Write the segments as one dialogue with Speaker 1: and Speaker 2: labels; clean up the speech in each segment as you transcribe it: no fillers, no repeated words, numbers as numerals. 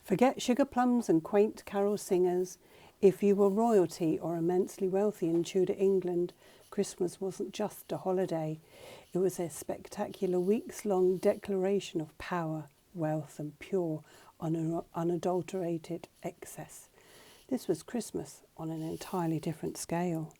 Speaker 1: Forget sugar plums and quaint carol singers. If you were royalty or immensely wealthy in Tudor England, Christmas wasn't just a holiday. It was a spectacular weeks-long declaration of power, wealth and pure, unadulterated excess. This was Christmas on an entirely different scale.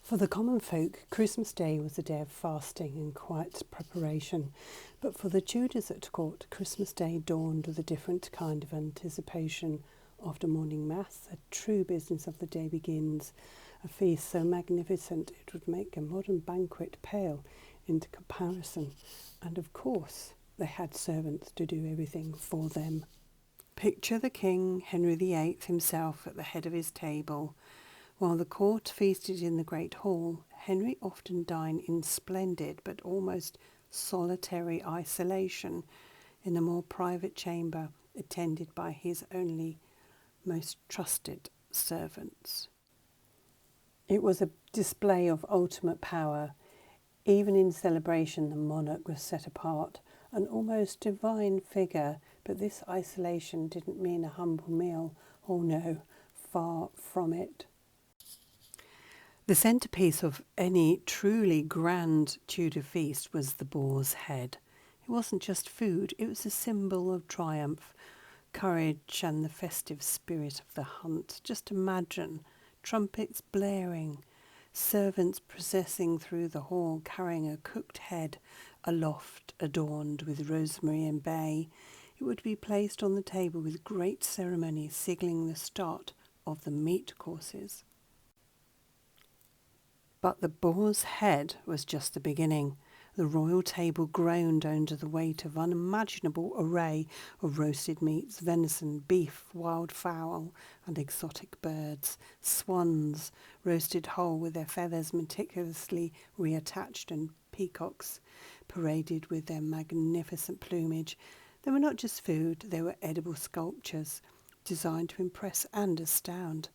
Speaker 1: For the common folk, Christmas Day was a day of fasting and quiet preparation. But for the Tudors at court, Christmas Day dawned with a different kind of anticipation. After morning mass, a true business of the day begins, a feast so magnificent it would make a modern banquet pale into comparison. And of course, they had servants to do everything for them. Picture the King, Henry VIII himself, at the head of his table. While the court feasted in the great hall, Henry often dined in splendid but almost solitary isolation in a more private chamber, attended by his only most trusted servants. It was a display of ultimate power. Even in celebration, the monarch was set apart, an almost divine figure, but this isolation didn't mean a humble meal. Oh no, far from it. The centrepiece of any truly grand Tudor feast was the boar's head. It wasn't just food, it was a symbol of triumph, courage and the festive spirit of the hunt. Just imagine trumpets blaring, servants processing through the hall carrying a cooked head aloft, adorned with rosemary and bay. It would be placed on the table with great ceremony, signaling the start of the meat courses. But the boar's head was just the beginning. The royal table groaned under the weight of unimaginable array of roasted meats, venison, beef, wild fowl, and exotic birds, swans roasted whole with their feathers meticulously reattached, and peacocks paraded with their magnificent plumage. They were not just food, they were edible sculptures designed to impress and astound.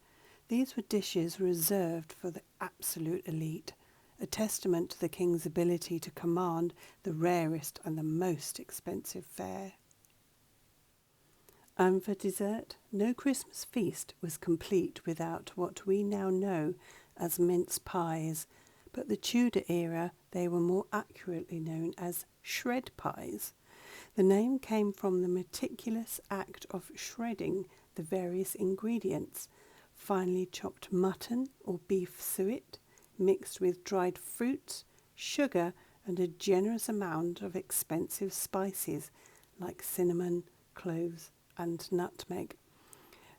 Speaker 1: These were dishes reserved for the absolute elite, a testament to the king's ability to command the rarest and the most expensive fare. And for dessert, no Christmas feast was complete without what we now know as mince pies, but the Tudor era they were more accurately known as shred pies. The name came from the meticulous act of shredding the various ingredients: finely chopped mutton or beef suet, mixed with dried fruits, sugar, and a generous amount of expensive spices like cinnamon, cloves, and nutmeg.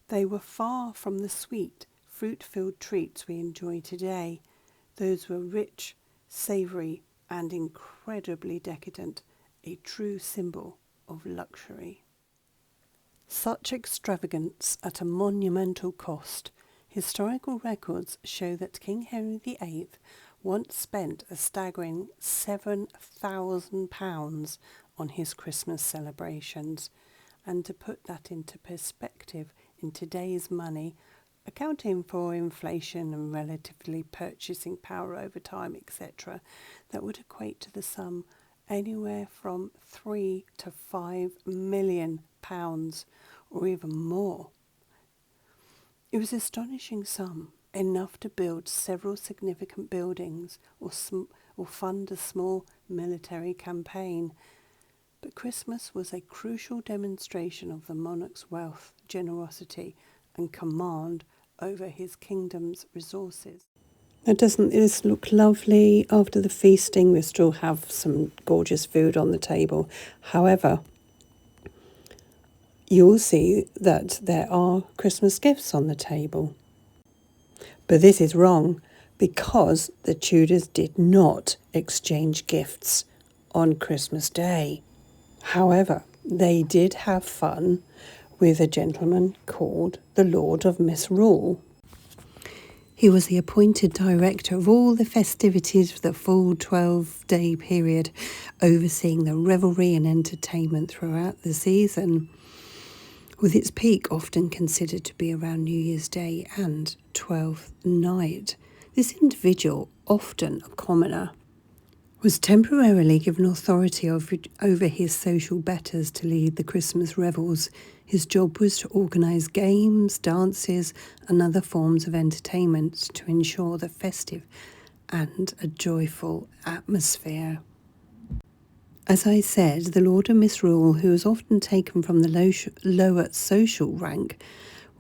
Speaker 1: They were far from the sweet, fruit-filled treats we enjoy today. Those were rich, savoury, and incredibly decadent, a true symbol of luxury. Such extravagance at a monumental cost. Historical records show that King Henry VIII once spent a staggering £7,000 on his Christmas celebrations. And to put that into perspective, in today's money, accounting for inflation and relatively purchasing power over time, etc., that would equate to the sum anywhere from £3 to £5 million, or even more. It was an astonishing sum, enough to build several significant buildings or fund a small military campaign. But Christmas was a crucial demonstration of the monarch's wealth, generosity, and command over his kingdom's resources. Now, doesn't this look lovely? After the feasting, we still have some gorgeous food on the table. However, you'll see that there are Christmas gifts on the table. But this is wrong, because the Tudors did not exchange gifts on Christmas Day. However, they did have fun with a gentleman called the Lord of Misrule. He was the appointed director of all the festivities for the full 12-day period, overseeing the revelry and entertainment throughout the season, with its peak often considered to be around New Year's Day and 12th night. This individual, often a commoner, was temporarily given authority over his social betters to lead the Christmas revels. His job was to organise games, dances and other forms of entertainment to ensure the festive and a joyful atmosphere. As I said, the Lord of Misrule, who was often taken from the lower social rank,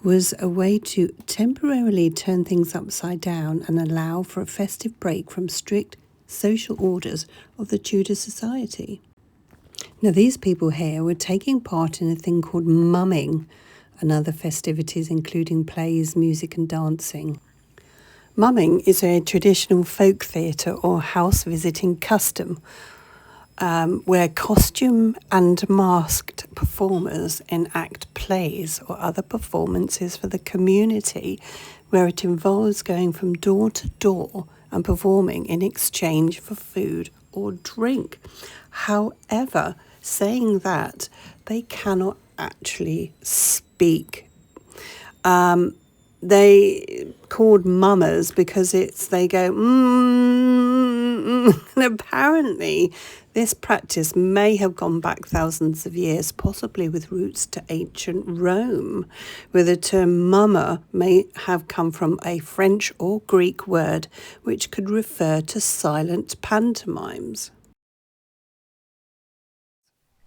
Speaker 1: was a way to temporarily turn things upside down and allow for a festive break from strict social orders of the Tudor society. Now, these people here were taking part in a thing called mumming and other festivities, including plays, music and dancing. Mumming is a traditional folk theatre or house visiting custom where costume and masked performers enact plays or other performances for the community, where it involves going from door to door and performing in exchange for food or drink. However, saying that, they cannot actually speak. They called mummers because they go and apparently this practice may have gone back thousands of years, possibly with roots to ancient Rome, where the term mummer may have come from a French or Greek word which could refer to silent pantomimes.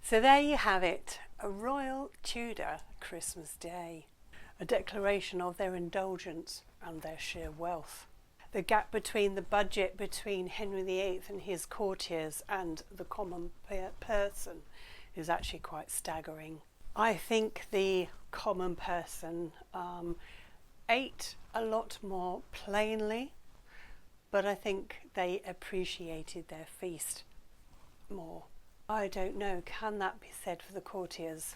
Speaker 1: So there you have it, a royal Tudor Christmas Day, a declaration of their indulgence and their sheer wealth. The gap between the budget between Henry VIII and his courtiers and the common person is actually quite staggering. I think the common person ate a lot more plainly, but I think they appreciated their feast more. I don't know, can that be said for the courtiers?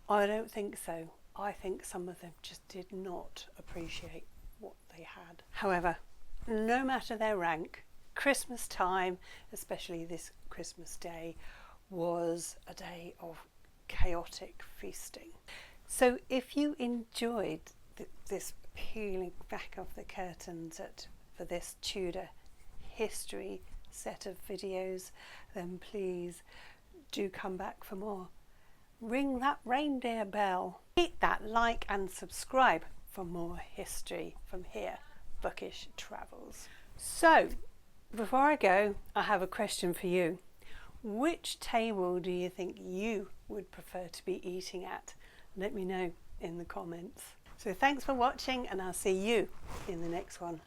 Speaker 1: I don't think so. I think some of them just did not appreciate what they had. However, no matter their rank, Christmas time, especially this Christmas Day, was a day of chaotic feasting. So if you enjoyed this peeling back of the curtains for this Tudor history set of videos, then please do come back for more. Ring that reindeer bell, hit that like and subscribe for more history from here, Bookish Travels. So, before I go, I have a question for you. Which table do you think you would prefer to be eating at? Let me know in the comments. So thanks for watching, and I'll see you in the next one.